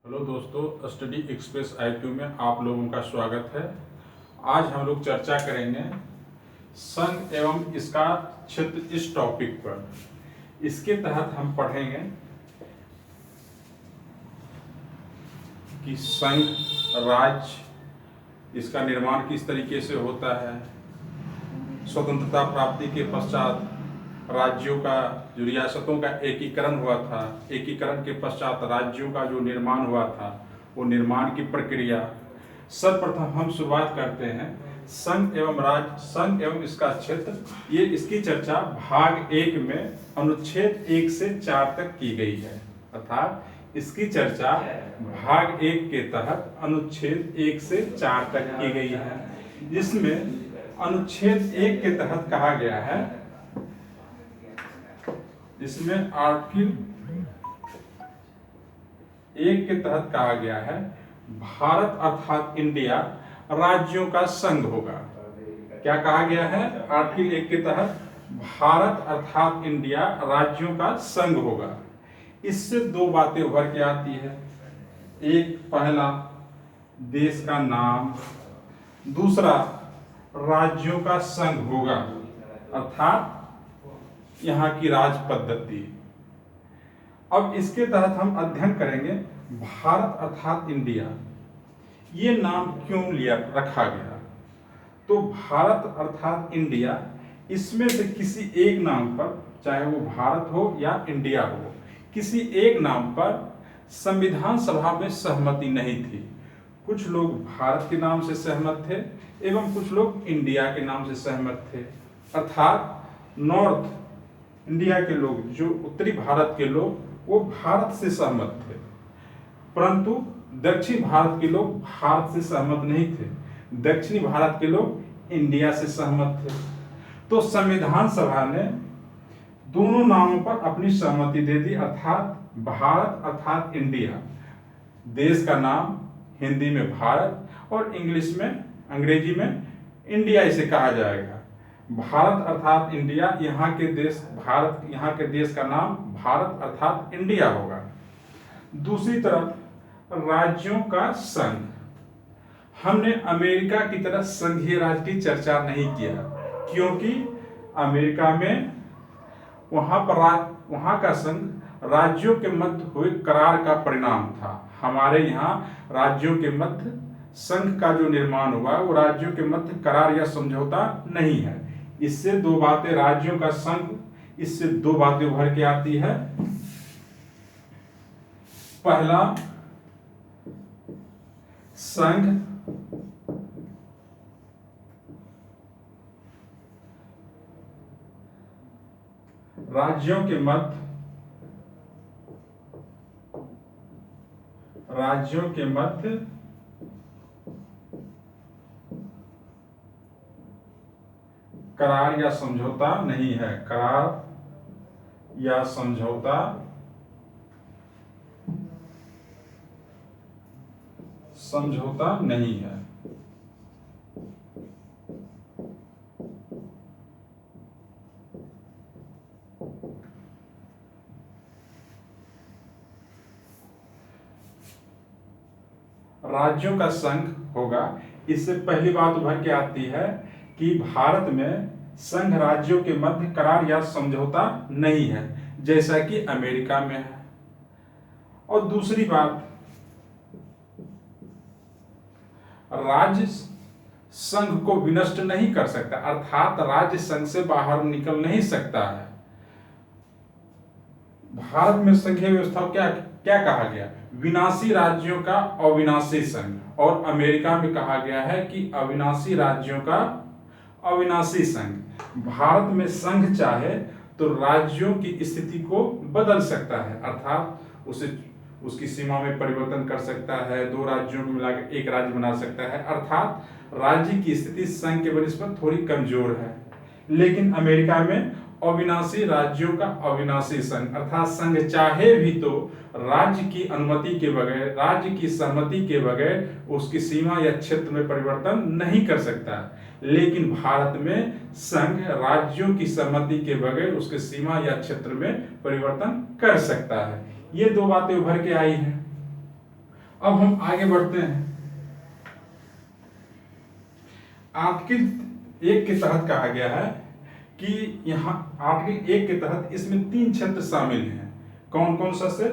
Hello दोस्तों, study express IQ में आप लोगों का स्वागत है। आज हम लोग चर्चा करेंगे संघ एवं इसका क्षेत्र इस टॉपिक पर। इसके तहत हम पढ़ेंगे कि संघ राज्य, इसका निर्माण किस तरीके से होता है, स्वतंत्रता प्राप्ति के पश्चात राज्यों का जो रियासतों का एकीकरण हुआ था, एकीकरण के पश्चात राज्यों का जो निर्माण हुआ था, वो निर्माण की प्रक्रिया। सर्वप्रथम हम शुरुआत करते हैं संघ एवं राज्य, संघ एवं इसका क्षेत्र। ये इसकी चर्चा भाग 1 में अनुच्छेद 1 से 4 तक की गई है, अर्थात इसकी चर्चा भाग 1 के तहत अनुच्छेद 1 से 4 तक की गई है। जिसमें अनुच्छेद 1 के तहत कहा गया है, इसमें आर्टिकल 1 के तहत कहा गया है भारत अर्थात इंडिया राज्यों का संघ होगा। क्या कहा गया है? आर्टिकल 1 के तहत भारत अर्थात इंडिया राज्यों का संघ होगा। इससे दो बातें उभर के आती है। एक, पहला देश का नाम, दूसरा राज्यों का संघ होगा, अर्थात यहाँ की राज पद्धति। अब इसके तहत हम अध्ययन करेंगे भारत अर्थात इंडिया, ये नाम क्यों लिया रखा गया। तो भारत अर्थात इंडिया, इसमें से किसी एक नाम पर, चाहे वो भारत हो या इंडिया हो, किसी एक नाम पर संविधान सभा में सहमति नहीं थी। कुछ लोग भारत के नाम से सहमत थे एवं कुछ लोग इंडिया के नाम से सहमत थे, अर्थात नॉर्थ इंडिया के लोग, जो उत्तरी भारत के लोग, वो भारत से सहमत थे, परंतु दक्षिण भारत के लोग भारत से सहमत नहीं थे। दक्षिणी भारत के लोग इंडिया से सहमत थे। तो संविधान सभा ने दोनों नामों पर अपनी सहमति दे दी, अर्थात भारत अर्थात इंडिया, देश का नाम हिंदी में भारत और इंग्लिश में, अंग्रेजी में इंडिया इसे कहा जाएगा। भारत अर्थात इंडिया, यहाँ के देश भारत, यहाँ के देश का नाम भारत अर्थात इंडिया होगा। दूसरी तरफ राज्यों का संघ, हमने अमेरिका की तरह संघीय राज्य की चर्चा नहीं किया, क्योंकि अमेरिका में वहाँ का संघ राज्यों के मध्य हुए करार का परिणाम था। हमारे यहाँ राज्यों के मध्य संघ का जो निर्माण हुआ वो राज्यों के मध्य करार या समझौता नहीं है। इससे दो बातें, राज्यों का संघ, इससे दो बातें उभर के आती है। पहला, संघ राज्यों के मध्य करार या समझौता नहीं है, करार या समझौता नहीं है। राज्यों का संघ होगा। इससे पहली बात उभर के आती है कि भारत में संघ राज्यों के मध्य करार या समझौता नहीं है, जैसा कि अमेरिका में है। और दूसरी बात, राज्य संघ को विनष्ट नहीं कर सकता, अर्थात राज्य संघ से बाहर निकल नहीं सकता है। भारत में संघीय व्यवस्था क्या कहा गया? विनाशी राज्यों का अविनाशी संघ, और अमेरिका में कहा गया है कि अविनाशी राज्यों का अविनाशी संघ। भारत में संघ चाहे तो राज्यों की स्थिति को बदल सकता है, अर्थात उसकी सीमा में परिवर्तन कर सकता है, दो राज्यों को मिलाकर एक राज्य बना सकता है, अर्थात राज्य की स्थिति संघ के बनिस्बत थोड़ी कमजोर है। लेकिन अमेरिका में अविनाशी राज्यों का अविनाशी संघ, अर्थात संघ चाहे भी तो राज्य की अनुमति के बगैर, राज्य की सहमति के बगैर उसकी सीमा या क्षेत्र में परिवर्तन नहीं कर सकता। लेकिन भारत में संघ राज्यों की सहमति के बगैर उसके सीमा या क्षेत्र में परिवर्तन कर सकता है। ये दो बातें उभर के आई हैं। अब हम आगे बढ़ते हैं। आर्टिकल 1 के तहत कहा गया है कि यहाँ आर्टिकल 1 के तहत इसमें 3 क्षेत्र शामिल हैं। कौन कौन सा से?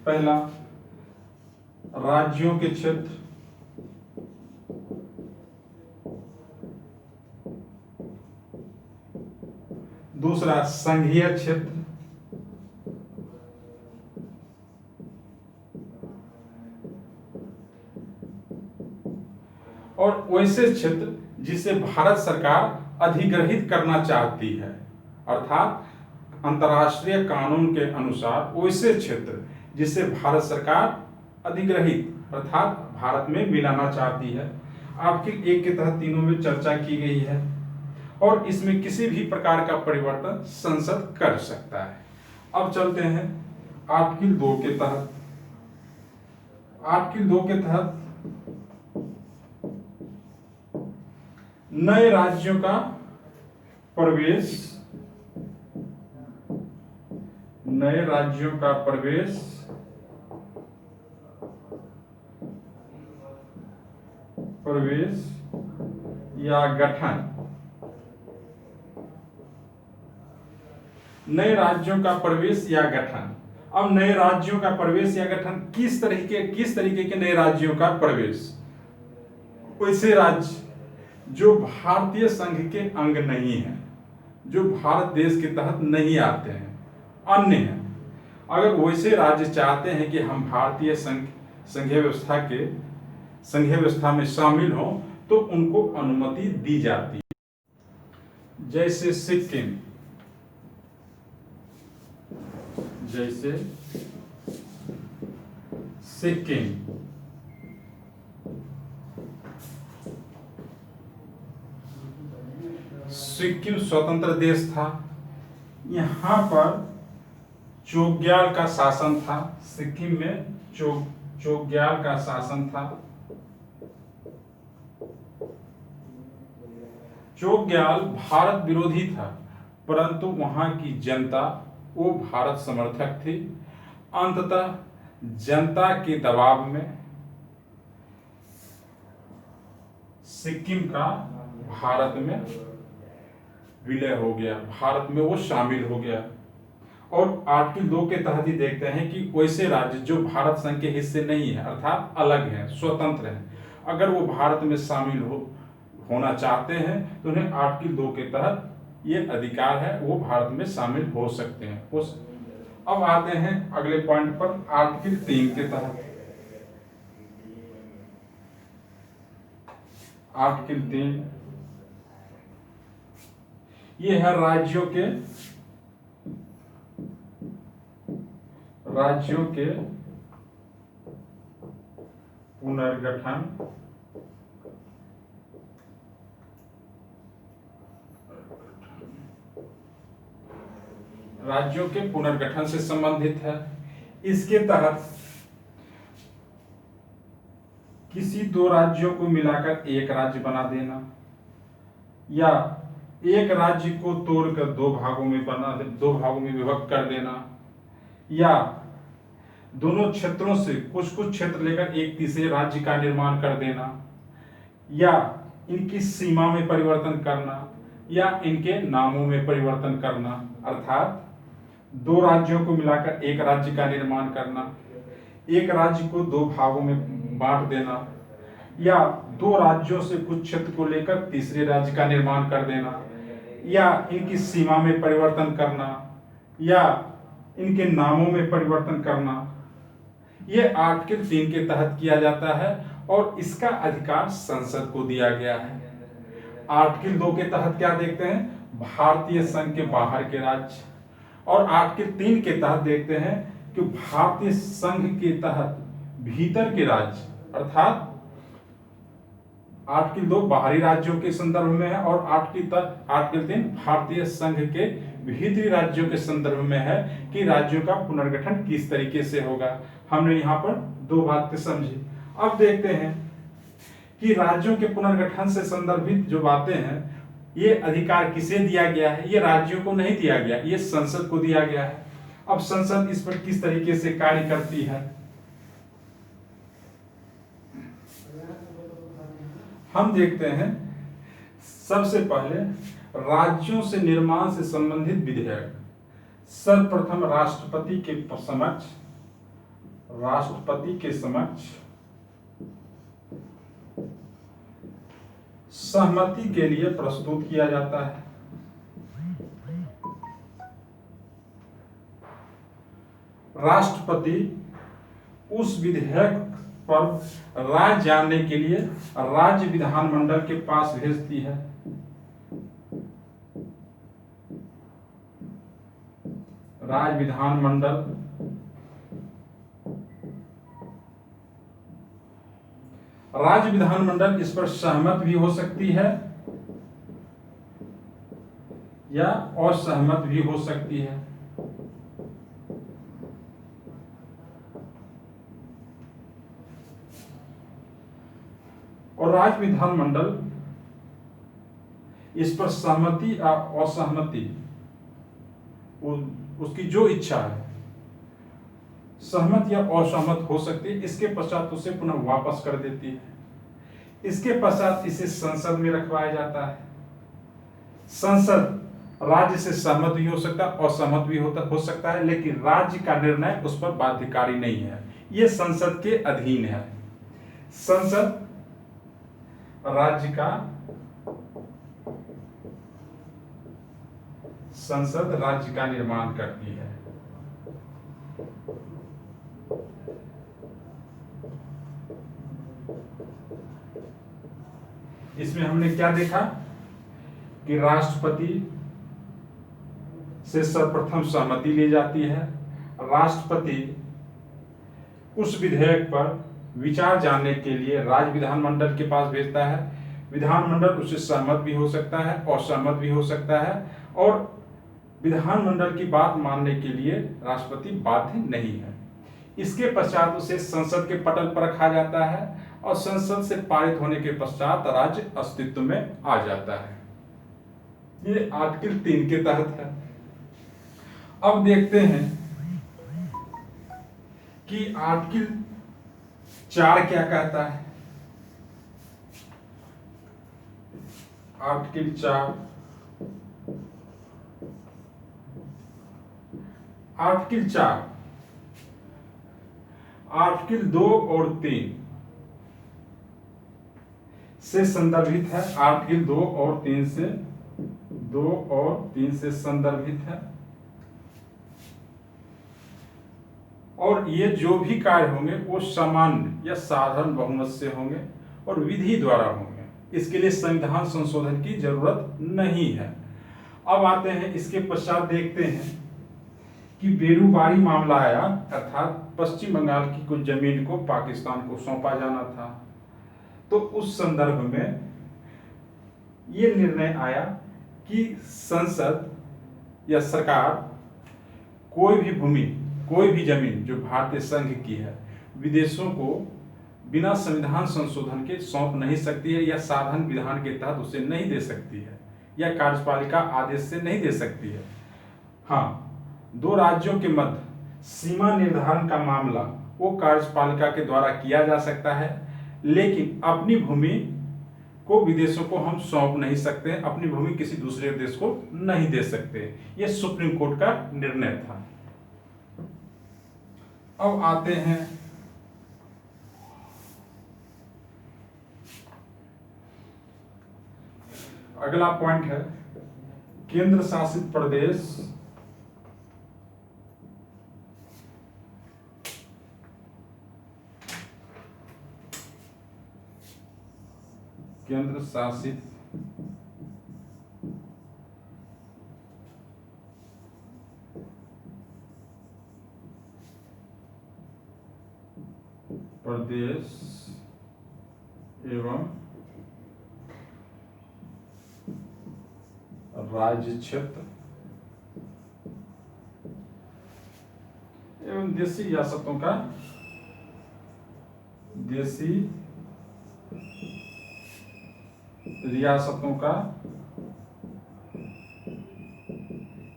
पहला, राज्यों के क्षेत्र, दूसरा संघीय क्षेत्र, और वैसे क्षेत्र जिसे भारत सरकार अधिग्रहित करना चाहती है, अर्थात अंतर्राष्ट्रीय कानून के अनुसार वैसे क्षेत्र जिसे भारत सरकार अधिग्रहित अर्थात भारत में मिलाना चाहती है। आर्टिकल 1 के तहत तीनों में चर्चा की गई है और इसमें किसी भी प्रकार का परिवर्तन संसद कर सकता है। अब चलते हैं आर्टिकल 2 के तहत। आर्टिकल 2 के तहत नए राज्यों का प्रवेश, नए राज्यों का प्रवेश या गठन, नए राज्यों का प्रवेश या गठन। अब नए राज्यों का प्रवेश या गठन किस तरीके के नए राज्यों का प्रवेश? वैसे राज्य जो भारतीय संघ के अंग नहीं है, जो भारत देश के तहत नहीं आते हैं, अन्य हैं। अगर वैसे राज्य चाहते हैं कि हम भारतीय संघीय व्यवस्था में शामिल हों तो उनको अनुमति दी जाती है। जैसे सिक्किम, सिक्किम स्वतंत्र देश था। यहाँ पर चोग्याल का शासन था। सिक्किम में चोग्याल का शासन था। चोग्याल भारत विरोधी था, परंतु वहां की जनता वो भारत समर्थक थी। अंततः जनता के दबाव में सिक्किम का भारत में विलय हो गया, भारत में वो शामिल हो गया। और आर्टिकल 2 के तहत ही देखते हैं कि वैसे राज्य जो भारत संघ के हिस्से नहीं है, अर्थात अलग हैं, स्वतंत्र हैं, अगर वो भारत में शामिल होना चाहते हैं तो उन्हें आर्टिकल 2 के तहत ये अधिकार है, वो भारत में शामिल हो सकते हैं। अब आते हैं अगले पॉइंट पर, आर्टिकल 3 के तहत। आर्टिकल 3 ये है राज्यों के पुनर्गठन, राज्यों के पुनर्गठन से संबंधित है। इसके तहत किसी दो राज्यों को मिलाकर एक राज्य बना देना, या एक राज्य को तोड़कर दो भागों में विभक्त कर देना, या दोनों क्षेत्रों से कुछ क्षेत्र लेकर एक तीसरे राज्य का निर्माण कर देना, या इनकी सीमा में परिवर्तन करना, या इनके नामों में परिवर्तन करना, अर्थात दो राज्यों को मिलाकर एक राज्य का निर्माण करना, एक राज्य को दो भागों में बांट देना, या दो राज्यों से कुछ क्षेत्र को लेकर तीसरे राज्य का निर्माण कर देना, या इनकी सीमा में परिवर्तन करना, या इनके नामों में परिवर्तन करना। ये आर्टिकल 3 के तहत किया जाता है और इसका अधिकार संसद को दिया गया है। आर्टिकल 2 के तहत क्या देखते हैं? भारतीय संघ के बाहर के राज्य। और आर्टिकल 3 के तहत देखते हैं कि भारतीय संघ के तहत भीतर के राज्य, अर्थात आर्टिकल 2 बाहरी राज्यों के संदर्भ में है और आर्टिकल 3 भारतीय संघ के भीतरी राज्यों के संदर्भ में है कि राज्यों का पुनर्गठन किस तरीके से होगा। हमने यहाँ पर दो बातें समझी। अब देखते हैं कि राज्यों के पुनर्गठन से संदर्भित जो बातें हैं, ये अधिकार किसे दिया गया है? ये राज्यों को नहीं दिया गया, ये संसद को दिया गया है। अब संसद इस पर किस तरीके से कार्य करती है? हम देखते हैं सबसे पहले राज्यों से निर्माण से संबंधित विधेयक सर्वप्रथम राष्ट्रपति के समक्ष सहमति के लिए प्रस्तुत किया जाता है। राष्ट्रपति उस विधेयक पर राय जानने के लिए राज्य विधानमंडल के पास भेजती है। राज्य विधानमंडल इस पर सहमत भी हो सकती है या असहमत भी हो सकती है। और राज्य विधानमंडल इस पर सहमति या असहमति उसकी जो इच्छा है, सहमत या असहमत हो सकती है। इसके पश्चात उसे पुनः वापस कर देती है। इसके पश्चात इसे संसद में रखवाया जाता है। संसद राज्य से सहमत भी हो सकता है, असहमत भी हो सकता है, लेकिन राज्य का निर्णय उस पर बाध्यकारी नहीं है। यह संसद के अधीन है। संसद राज्य का निर्माण करती है। इसमें हमने क्या देखा कि राष्ट्रपति से सर्वप्रथम सहमति ली जाती है। राष्ट्रपति उस विधेयक पर विचार जानने के लिए राज्य विधानमंडल के पास भेजता है। विधानमंडल उससे सहमत भी हो सकता है, असहमत भी हो सकता है, और विधानमंडल की बात मानने के लिए राष्ट्रपति बाध्य नहीं है। इसके पश्चात उसे संसद के पटल पर रखा जाता है और संसद से पारित होने के पश्चात राज्य अस्तित्व में आ जाता है। ये आर्टिकल 3 के तहत है। अब देखते हैं कि आर्टिकल 4 क्या कहता है। आर्टिकल 4 आर्टिकल 2 और 3 से संदर्भित है। आर्टिकल 2 और 3 से संदर्भित है। और ये जो भी कार्य होंगे वो सामान्य या साधारण बहुमत से होंगे और विधि द्वारा होंगे। इसके लिए संविधान संशोधन की जरूरत नहीं है। अब आते हैं, इसके पश्चात देखते हैं कि बेरूबारी मामला आया, अर्थात पश्चिम बंगाल की कुछ जमीन को पाकिस्तान को सौंपा जाना था। तो उस संदर्भ में यह निर्णय आया कि संसद या सरकार कोई भी जमीन जो भारतीय संघ की है, विदेशों को बिना संविधान संशोधन के सौंप नहीं सकती है, या साधन विधान के तहत उसे नहीं दे सकती है, या कार्यपालिका आदेश से नहीं दे सकती है। हाँ, 2 राज्यों के मध्य सीमा निर्धारण का मामला वो कार्यपालिका के द्वारा किया जा सकता है, लेकिन अपनी भूमि को विदेशों को हम सौंप नहीं सकते, अपनी भूमि किसी दूसरे देश को नहीं दे सकते। यह सुप्रीम कोर्ट का निर्णय था। अब आते हैं अगला पॉइंट है केंद्र शासित प्रदेश प्रदेश एवं राज्य क्षेत्र एवं देशी रियासतों का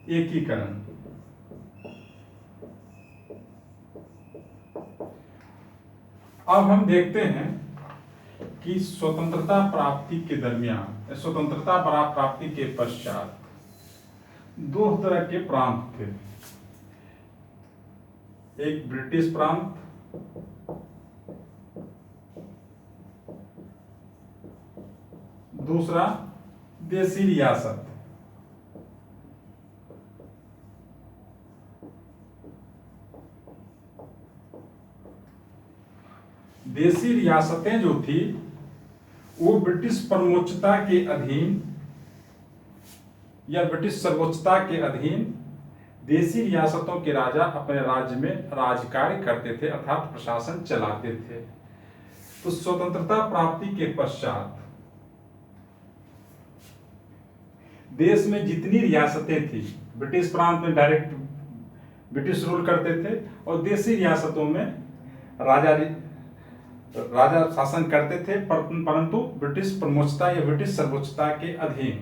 एकीकरण। अब हम देखते हैं कि स्वतंत्रता प्राप्ति के दरमियान, स्वतंत्रता प्राप्ति के पश्चात दो तरह के प्रांत थे। एक ब्रिटिश प्रांत, दूसरा देसी रियासत। देसी रियासतें जो थी वो ब्रिटिश परमोच्चता के अधीन या ब्रिटिश सर्वोच्चता के अधीन देसी रियासतों के राजा अपने राज्य में राजकार्य करते थे, अर्थात प्रशासन चलाते थे। तो स्वतंत्रता प्राप्ति के पश्चात देश में जितनी रियासतें थी, ब्रिटिश प्रांत में डायरेक्ट ब्रिटिश रूल करते थे और देसी रियासतों में राजा शासन करते थे, परंतु ब्रिटिश प्रमुखता या ब्रिटिश सर्वोच्चता के अधीन।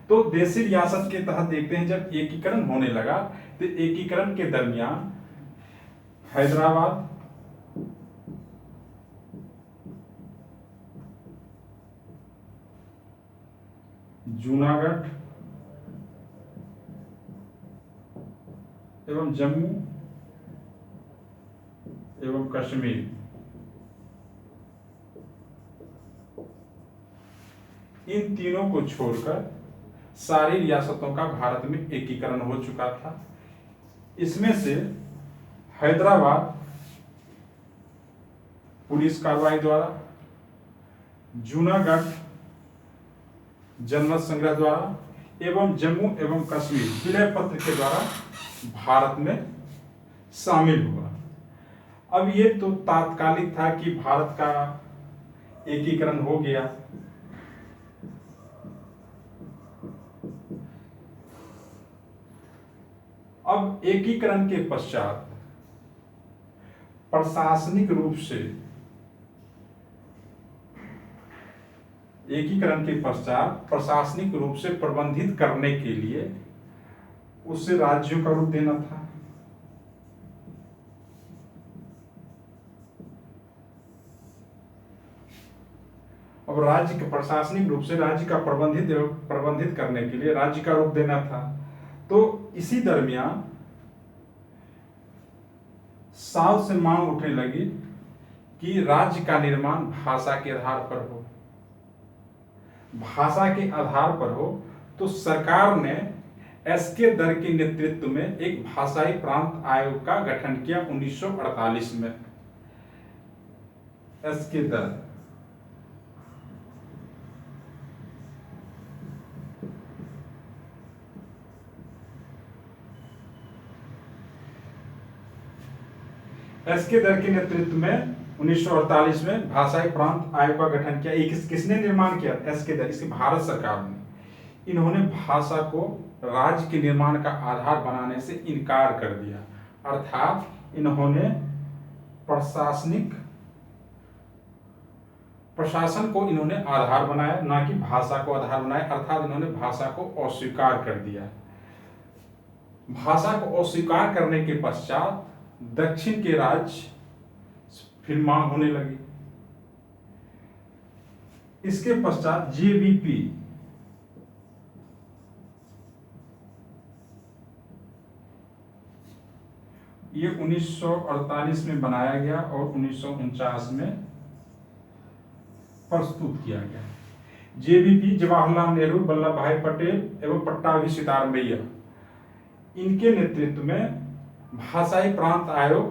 तो देसी रियासत के तहत देखते हैं जब एकीकरण होने लगा तो एकीकरण के दरमियान हैदराबाद, जूनागढ़ एवं जम्मू एवं कश्मीर, इन तीनों को छोड़कर सारी रियासतों का भारत में एकीकरण हो चुका था। इसमें से हैदराबाद पुलिस कार्रवाई द्वारा, जूनागढ़ जनमत संग्रह द्वारा एवं जम्मू एवं कश्मीर विलय पत्र के द्वारा भारत में शामिल हुआ। अब ये तो तात्कालिक था कि भारत का एकीकरण हो गया। अब एकीकरण के पश्चात प्रशासनिक रूप से प्रबंधित करने के लिए उसे राज्यों का रूप देना था। अब राज्य के प्रशासनिक रूप से राज्य का प्रबंधित करने के लिए राज्य का रूप देना था। तो इसी दरमियान साल से मांग उठने लगी कि राज्य का निर्माण भाषा के आधार पर हो। भाषा के आधार पर हो तो सरकार ने एसके दर के नेतृत्व में एक भाषाई प्रांत आयोग का गठन किया 1948 में। एसके दर के नेतृत्व में 1948 में भाषाई प्रांत आयोग का गठन किया। किसने निर्माण किया? एसके दर, इसकी भारत सरकार ने। इन्होंने भाषा को राज्य के निर्माण का आधार बनाने से इनकार कर दिया, अर्थात इन्होंने प्रशासन को इन्होंने आधार बनाया, ना कि भाषा को आधार बनाया, अर्थात इन्होंने भाषा को अस्वीकार कर दिया। भाषा को अस्वीकार करने के पश्चात दक्षिण के राज्य फिर मांग होने लगी। इसके पश्चात जेबीपी ये 1948 में बनाया गया और 1949 में प्रस्तुत किया गया। जेबीपी जवाहरलाल नेहरू, वल्लभ भाई पटेल एवं पट्टाभी सिद्धारमैया, इनके नेतृत्व में भाषाई प्रांत आयोग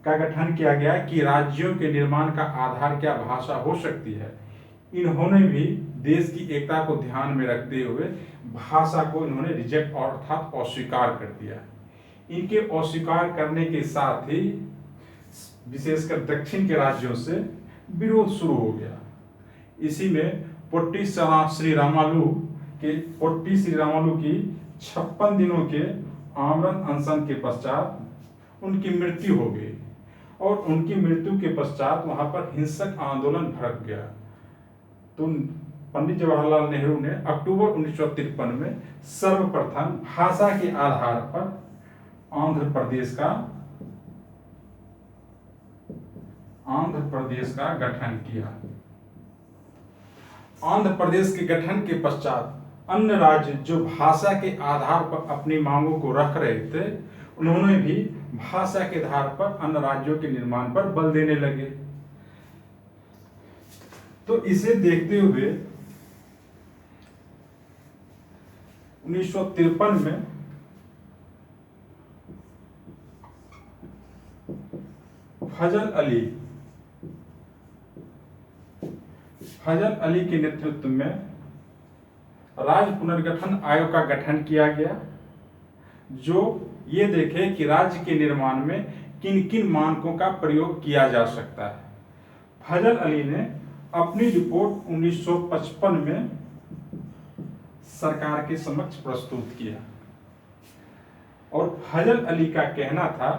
का गठन किया गया कि राज्यों के निर्माण का आधार क्या भाषा हो सकती है। इन्होंने भी देश की एकता को ध्यान में रखते हुए भाषा को इन्होंने रिजेक्ट अर्थात अस्वीकार कर दिया। इनके अस्वीकार करने के साथ ही विशेषकर दक्षिण के राज्यों से विरोध शुरू हो गया। इसी में पोट्टी श्री रामालू की 56 दिनों के आमरण अनशन के पश्चात उनकी मृत्यु हो गई और उनकी मृत्यु के पश्चात वहां पर हिंसक आंदोलन भड़क गया। तो पंडित जवाहरलाल नेहरू ने अक्टूबर 1953 में सर्वप्रथम भाषा के आधार पर आंध्र प्रदेश का गठन किया। आंध्र प्रदेश के गठन के पश्चात अन्य राज्य जो भाषा के आधार पर अपनी मांगों को रख रहे थे, उन्होंने भी भाषा के आधार पर अन्य राज्यों के निर्माण पर बल देने लगे। तो इसे देखते हुए 1953 में फजल अली के नेतृत्व में राज्य पुनर्गठन आयोग का गठन किया गया, जो ये देखे कि राज्य के निर्माण में किन किन मानकों का प्रयोग किया जा सकता है। फजल अली ने अपनी रिपोर्ट 1955 में सरकार के समक्ष प्रस्तुत किया और फजल अली का कहना था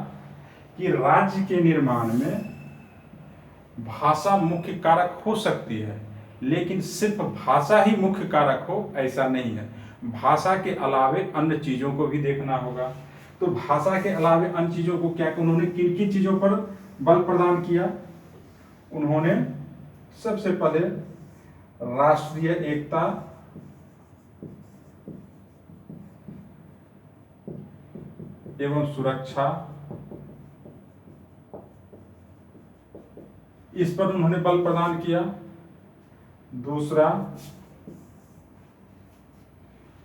कि राज्य के निर्माण में भाषा मुख्य कारक हो सकती है, लेकिन सिर्फ भाषा ही मुख्य कारक हो ऐसा नहीं है। भाषा के अलावे अन्य चीजों को भी देखना होगा। तो भाषा के अलावे अन्य चीजों को क्या, उन्होंने किन किन चीजों पर बल प्रदान किया? उन्होंने सबसे पहले राष्ट्रीय एकता, एवं सुरक्षा, इस पर उन्होंने बल प्रदान किया। दूसरा,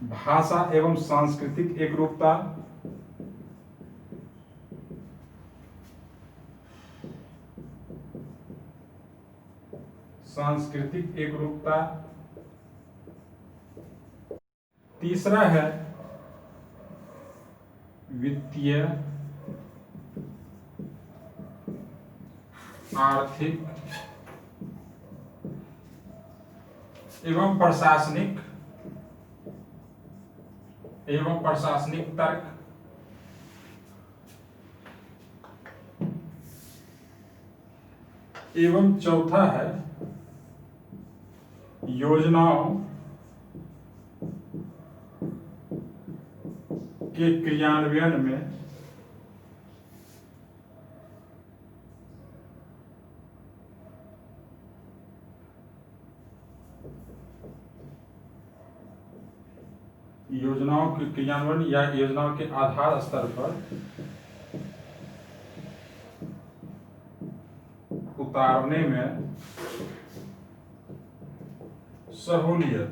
भाषा एवं सांस्कृतिक एकरूपता, तीसरा है वित्तीय, आर्थिक एवं प्रशासनिक तर्क, एवं चौथा है योजनाओं के क्रियान्वयन में या योजनाओं के आधार स्तर पर उतारने में सहूलियत।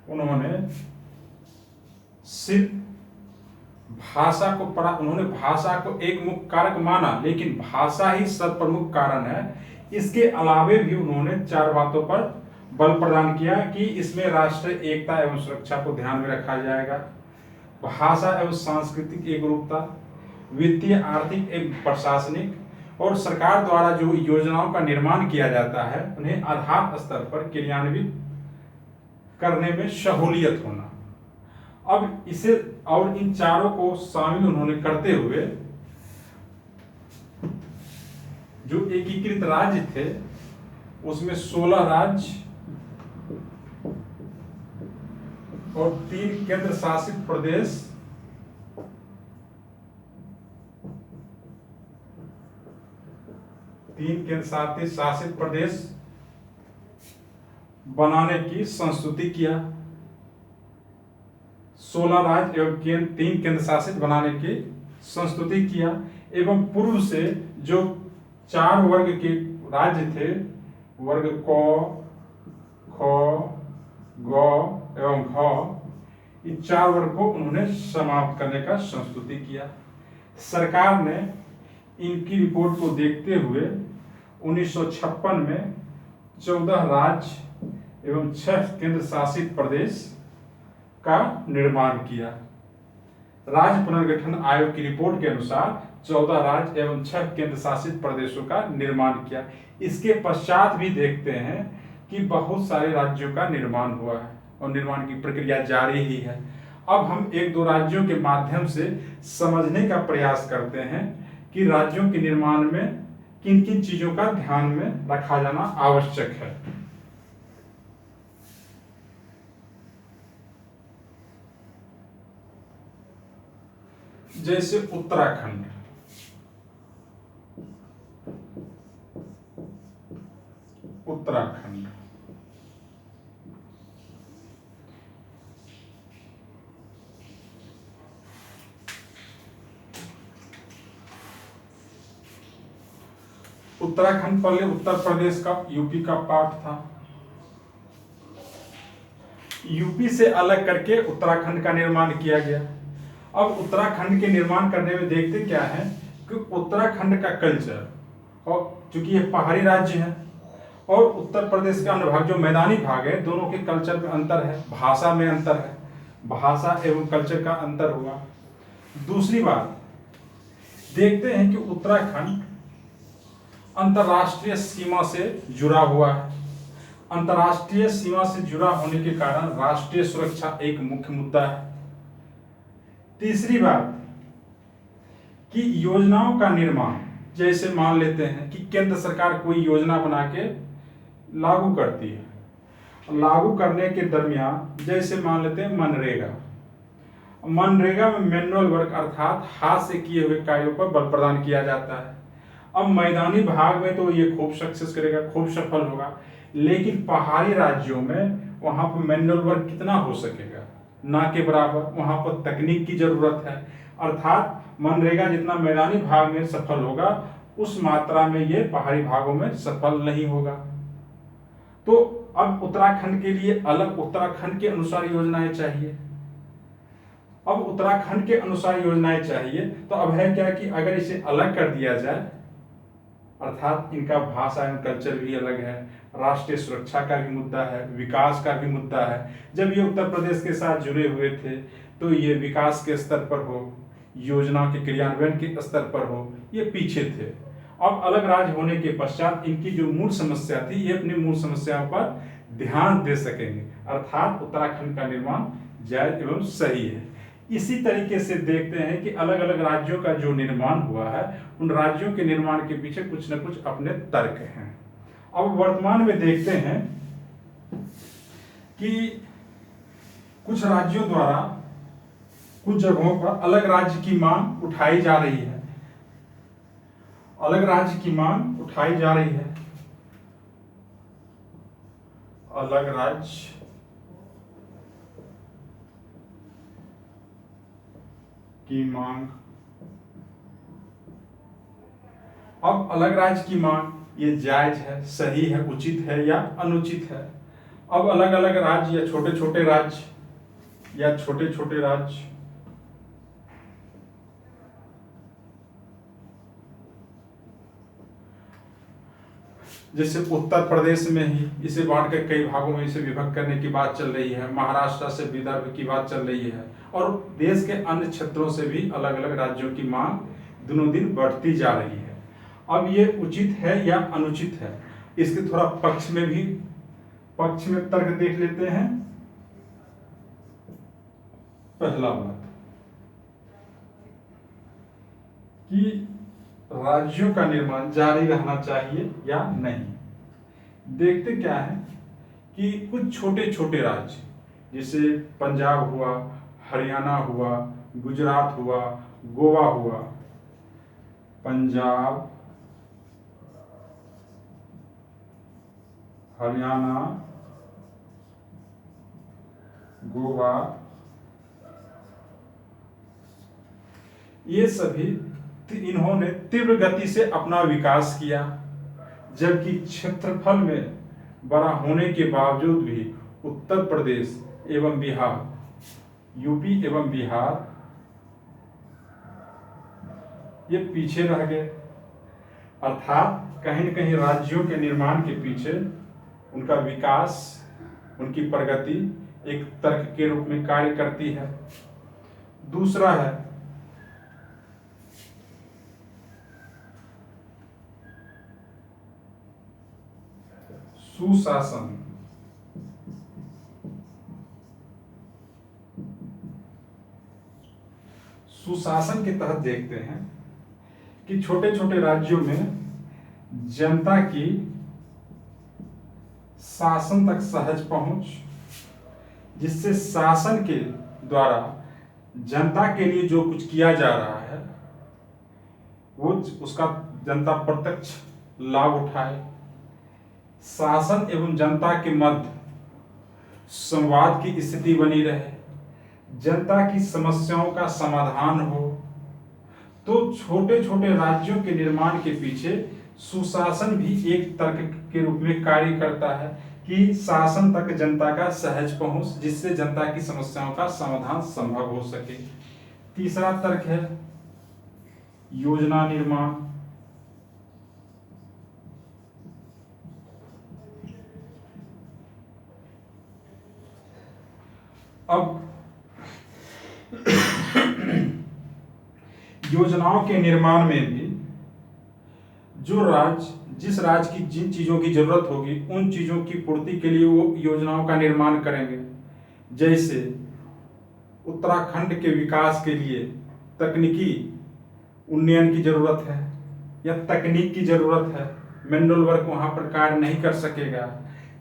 उन्होंने सिर्फ भाषा को पढ़ा, उन्होंने भाषा को एक मुख्य कारक माना, लेकिन भाषा ही सर्वप्रमुख कारण है। इसके अलावे भी उन्होंने 4 बातों पर बल प्रदान किया कि इसमें राष्ट्रीय एकता एवं सुरक्षा को ध्यान में रखा जाएगा, भाषा एवं सांस्कृतिक एकरूपता, वित्तीय, आर्थिक एवं प्रशासनिक, और सरकार द्वारा जो योजनाओं का निर्माण किया जाता है उन्हें आधार स्तर पर क्रियान्वित करने में सहूलियत होना। अब इसे और इन चारों को शामिल उन्होंने करते हुए जो एकीकृत राज्य थे उसमें 16 राज्य और 3 केंद्र शासित प्रदेश बनाने की संस्तुति किया। 16 राज्य एवं 3 केंद्र शासित बनाने की संस्तुति किया, एवं पूर्व से जो 4 वर्ग के राज्य थे, वर्ग क, ख, ग एवं घ, इन 4 वर्ग को उन्होंने समाप्त करने का संस्तुति किया। सरकार ने इनकी रिपोर्ट को देखते हुए 1956 में 14 राज्य एवं 6 केंद्र शासित प्रदेश का निर्माण किया। राज्य पुनर्गठन आयोग की रिपोर्ट के अनुसार 14 राज्य एवं 6 केंद्र शासित प्रदेशों का निर्माण किया। इसके पश्चात भी देखते हैं कि बहुत सारे राज्यों का निर्माण हुआ है और निर्माण की प्रक्रिया जारी ही है। अब हम 1-2 राज्यों के माध्यम से समझने का प्रयास करते हैं कि राज्यों के निर्माण में किन किन चीजों का ध्यान में रखा जाना आवश्यक है। जैसे उत्तराखंड, उत्तराखंड उत्तराखंड पहले उत्तर प्रदेश का, यूपी का पार्ट था। यूपी से अलग करके उत्तराखंड का निर्माण किया गया। अब उत्तराखंड के निर्माण करने में देखते क्या है कि उत्तराखंड का कल्चर, और चूंकि ये पहाड़ी राज्य है और उत्तर प्रदेश का अन्य भाग जो मैदानी भाग है, दोनों के कल्चर में अंतर है, भाषा में अंतर है, भाषा एवं कल्चर का अंतर हुआ। दूसरी बात देखते हैं कि उत्तराखंड अंतर्राष्ट्रीय सीमा से जुड़ा हुआ है। अंतर्राष्ट्रीय सीमा से जुड़ा होने के कारण राष्ट्रीय सुरक्षा एक मुख्य मुद्दा है। तीसरी बात कि योजनाओं का निर्माण, जैसे मान लेते हैं कि केंद्र सरकार कोई योजना बना के लागू करती है, लागू करने के दरमियान जैसे मान लेते हैं मनरेगा, मनरेगा में मैनुअल वर्क अर्थात हाथ से किए हुए कार्यों पर बल प्रदान किया जाता है। अब मैदानी भाग में तो ये खूब सक्सेस करेगा, खूब सफल होगा, लेकिन पहाड़ी राज्यों में वहां पर मैनुअल वर्क कितना हो सकेगा, ना के बराबर। वहां पर तकनीक की जरूरत है, अर्थात मनरेगा जितना मैदानी भाग में सफल होगा उस मात्रा में ये पहाड़ी भागों में सफल नहीं होगा। तो अब उत्तराखंड के लिए अलग उत्तराखंड के अनुसार योजनाएं चाहिए। अब उत्तराखंड के अनुसार योजनाएं चाहिए तो अब है क्या कि अगर इसे अलग कर दिया जाए, अर्थात इनका भाषा एवं कल्चर भी अलग है, राष्ट्रीय सुरक्षा का भी मुद्दा है, विकास का भी मुद्दा है। जब ये उत्तर प्रदेश के साथ जुड़े हुए थे तो ये विकास के स्तर पर हो, योजना के क्रियान्वयन के स्तर पर हो, ये पीछे थे। अब अलग राज्य होने के पश्चात इनकी जो मूल समस्या थी, ये अपनी मूल समस्याओं पर ध्यान दे सकेंगे, अर्थात उत्तराखंड का निर्माण जायज एवं सही है। इसी तरीके से देखते हैं कि अलग अलग राज्यों का जो निर्माण हुआ है, उन राज्यों के निर्माण के पीछे कुछ न कुछ अपने तर्क हैं। अब वर्तमान में देखते हैं कि कुछ राज्यों द्वारा कुछ जगहों पर अलग राज्य की मांग उठाई जा रही है, अलग राज्य की मांग उठाई जा रही है, अलग राज्य की मांग। अब अलग राज्य की मांग ये जायज है, सही है, उचित है या अनुचित है। अब अलग अलग राज्य या छोटे छोटे राज्य या छोटे छोटे राज्य जैसे उत्तर प्रदेश में ही इसे बांट कर कई भागों में इसे विभक्त करने की बात चल रही है, महाराष्ट्र से विदर्भ की बात चल रही है, और देश के अन्य क्षेत्रों से भी अलग अलग राज्यों की मांग दिनों दिन बढ़ती जा रही है। अब ये उचित है या अनुचित है, इसके थोड़ा पक्ष में तर्क देख लेते हैं। पहला बात कि राज्यों का निर्माण जारी रहना चाहिए या नहीं। देखते क्या है कि कुछ छोटे छोटे राज्य जैसे पंजाब हुआ, हरियाणा हुआ, गुजरात हुआ, गोवा हुआ, पंजाब, हरियाणा, गोवा, ये सभी इन्होंने तीव्र गति से अपना विकास किया, जबकि क्षेत्रफल में बड़ा होने के बावजूद भी उत्तर प्रदेश एवं बिहार, यूपी एवं बिहार ये पीछे रह गए। अर्थात कहीं न कहीं राज्यों के निर्माण के पीछे उनका विकास, उनकी प्रगति एक तर्क के रूप में कार्य करती है। दूसरा है सुशासन। सुशासन के तहत देखते हैं कि छोटे छोटे राज्यों में जनता की शासन तक सहज पहुंच, जिससे शासन के द्वारा जनता के लिए जो कुछ किया जा रहा है वो उसका जनता प्रत्यक्ष लाभ उठाए, शासन एवं जनता के मध्य संवाद की स्थिति बनी रहे, जनता की समस्याओं का समाधान हो। तो छोटे छोटे राज्यों के निर्माण के पीछे सुशासन भी एक तर्क के रूप में कार्य करता है कि शासन तक जनता का सहज पहुंच, जिससे जनता की समस्याओं का समाधान संभव हो सके। तीसरा तर्क है योजना निर्माण। अब योजनाओं के निर्माण में भी जिस राज्य की जिन चीजों की जरूरत होगी उन चीजों की पूर्ति के लिए वो योजनाओं का निर्माण करेंगे। जैसे उत्तराखंड के विकास के लिए तकनीकी उन्नयन की जरूरत है या तकनीक की जरूरत है, मैनुअल वर्क वहां पर कार्य नहीं कर सकेगा।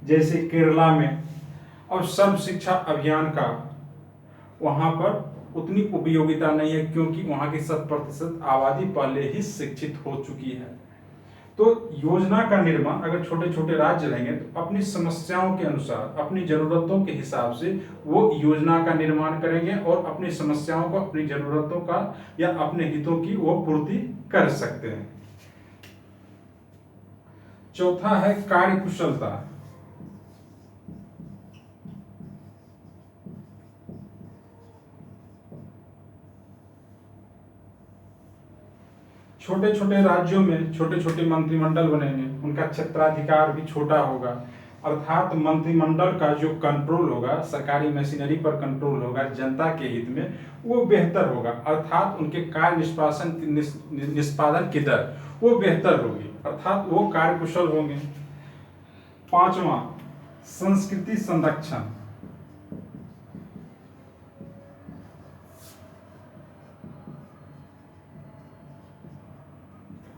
जैसे केरला में अब सर्व शिक्षा अभियान का वहां पर उतनी उपयोगिता नहीं है, क्योंकि वहां की 100% आबादी पहले ही शिक्षित हो चुकी है। तो योजना का निर्माण अगर छोटे छोटे राज्य रहेंगे तो अपनी समस्याओं के अनुसार, अपनी जरूरतों के हिसाब से वो योजना का निर्माण करेंगे और अपनी समस्याओं को, अपनी जरूरतों का या अपने हितों की वो पूर्ति कर सकते हैं। चौथा है कार्यकुशलता। छोटे छोटे राज्यों में छोटे छोटे मंत्रिमंडल बनेंगे, उनका क्षेत्राधिकार भी छोटा होगा, अर्थात मंत्रिमंडल का जो कंट्रोल होगा, सरकारी मशीनरी पर कंट्रोल होगा जनता के हित में, वो बेहतर होगा। अर्थात उनके कार्य निष्पादन की दर वो बेहतर होगी, अर्थात वो कार्यकुशल होंगे। पांचवा संस्कृति संरक्षण।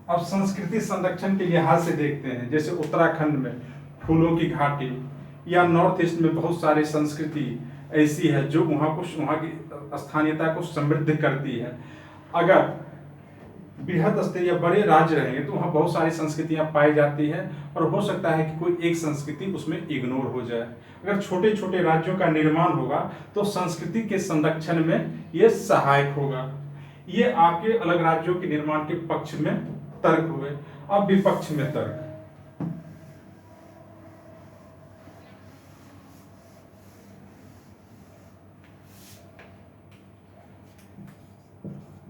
अब संस्कृति संरक्षण के लिहाज से देखते हैं, जैसे उत्तराखंड में फूलों की घाटी या नॉर्थ ईस्ट में बहुत सारी संस्कृति ऐसी है जो वहाँ की स्थानीयता को समृद्ध करती है। अगर बृहद स्तर या बड़े राज्य रहेंगे तो वहाँ बहुत सारी संस्कृतियाँ पाई जाती है और हो सकता है कि कोई एक संस्कृति उसमें इग्नोर हो जाए। अगर छोटे छोटे राज्यों का निर्माण होगा तो संस्कृति के संरक्षण में ये सहायक होगा। ये आपके अलग राज्यों के निर्माण के पक्ष में तर्क हुए। अब विपक्ष में तर्क।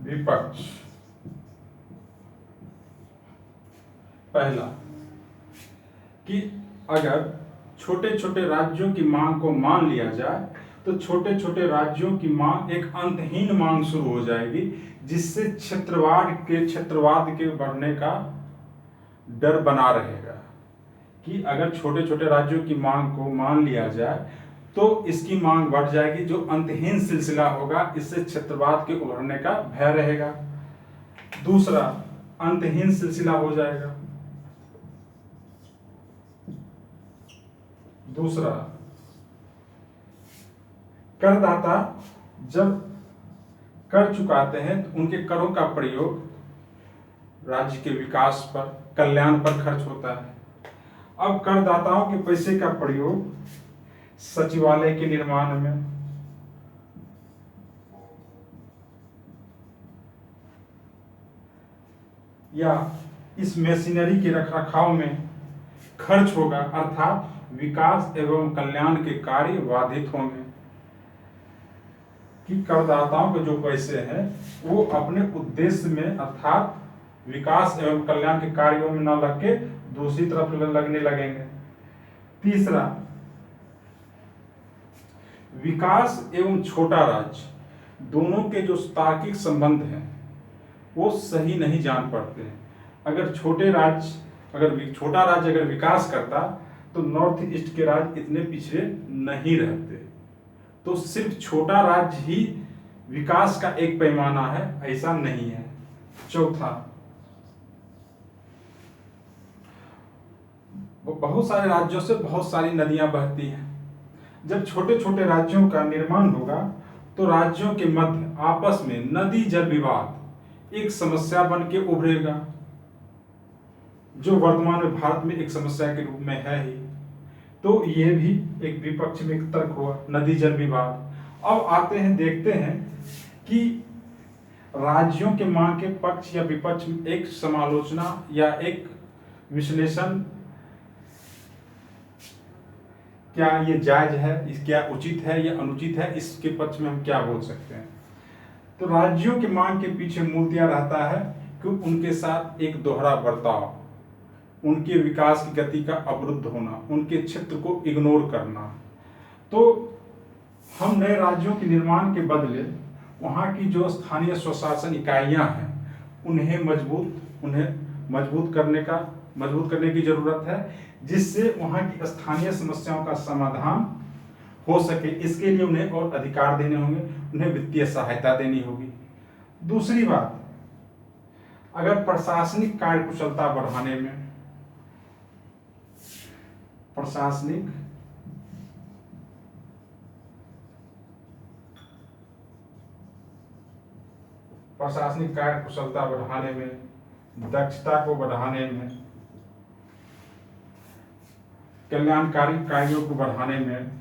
विपक्ष पहला कि अगर छोटे छोटे राज्यों की मांग को मान लिया जाए तो छोटे छोटे राज्यों की मांग एक अंतहीन मांग शुरू हो जाएगी, जिससे क्षेत्रवाद के बढ़ने का डर बना रहेगा। कि अगर छोटे छोटे राज्यों की मांग को मान लिया जाए तो इसकी मांग बढ़ जाएगी, जो अंतहीन सिलसिला होगा, इससे क्षेत्रवाद के उभरने का भय रहेगा। दूसरा, अंतहीन सिलसिला हो जाएगा। दूसरा, करदाता जब कर चुकाते हैं तो उनके करों का प्रयोग राज्य के विकास पर, कल्याण पर खर्च होता है। अब करदाताओं के पैसे का प्रयोग सचिवालय के निर्माण में, या इस मशीनरी के रखरखाव में खर्च होगा, अर्थात विकास एवं कल्याण के कार्य बाधित होंगे। कि करदाताओं के जो पैसे हैं वो अपने उद्देश्य में, अर्थात विकास एवं कल्याण के कार्यों में न लग के दूसरी तरफ लगने लगेंगे। तीसरा, विकास एवं छोटा राज्य दोनों के जो तार्किक संबंध हैं वो सही नहीं जान पड़ते हैं। अगर छोटा राज्य अगर विकास करता तो नॉर्थ ईस्ट के राज्य इतने पिछड़े नहीं रहते। तो सिर्फ छोटा राज्य ही विकास का एक पैमाना है, ऐसा नहीं है। चौथा, बहुत सारे राज्यों से बहुत सारी नदियां बहती हैं। जब छोटे छोटे राज्यों का निर्माण होगा तो राज्यों के मध्य आपस में नदी जल विवाद एक समस्या बन के उभरेगा, जो वर्तमान में भारत में एक समस्या के रूप में है ही। तो ये भी एक विपक्ष में एक तर्क हुआ, नदी जल विवाद। अब आते हैं, देखते हैं कि राज्यों के मांग के पक्ष या विपक्ष में एक समालोचना या एक विश्लेषण, क्या ये जायज है, क्या उचित है या अनुचित है, इसके पक्ष में हम क्या बोल सकते हैं। तो राज्यों के मांग के पीछे मूलतः रहता है कि उनके साथ एक दोहरा बर्ताव, उनके विकास की गति का अवरुद्ध होना, उनके क्षेत्र को इग्नोर करना। तो हम नए राज्यों के निर्माण के बदले वहाँ की जो स्थानीय स्वशासन इकाइयाँ हैं उन्हें मजबूत करने की जरूरत है, जिससे वहाँ की स्थानीय समस्याओं का समाधान हो सके। इसके लिए उन्हें और अधिकार देने होंगे, उन्हें वित्तीय सहायता देनी होगी। दूसरी बात, अगर प्रशासनिक कार्यकुशलता बढ़ाने में प्रशासनिक कार्यकुशलता बढ़ाने में, दक्षता को बढ़ाने में, कल्याणकारी कार्यों को बढ़ाने में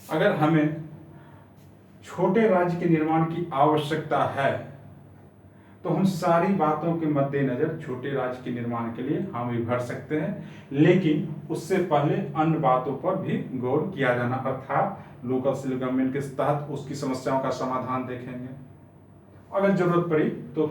अगर हमें छोटे राज्य के निर्माण की आवश्यकता है, तो हम सारी बातों के मद्देनजर छोटे राज्य के निर्माण के लिए हामी भर सकते हैं, लेकिन उससे पहले अन्य बातों पर भी गौर किया जाना, अर्थात लोकल सेल्फ गवर्नमेंट के तहत उसकी समस्याओं का समाधान देखेंगे। अगर जरूरत पड़ी तो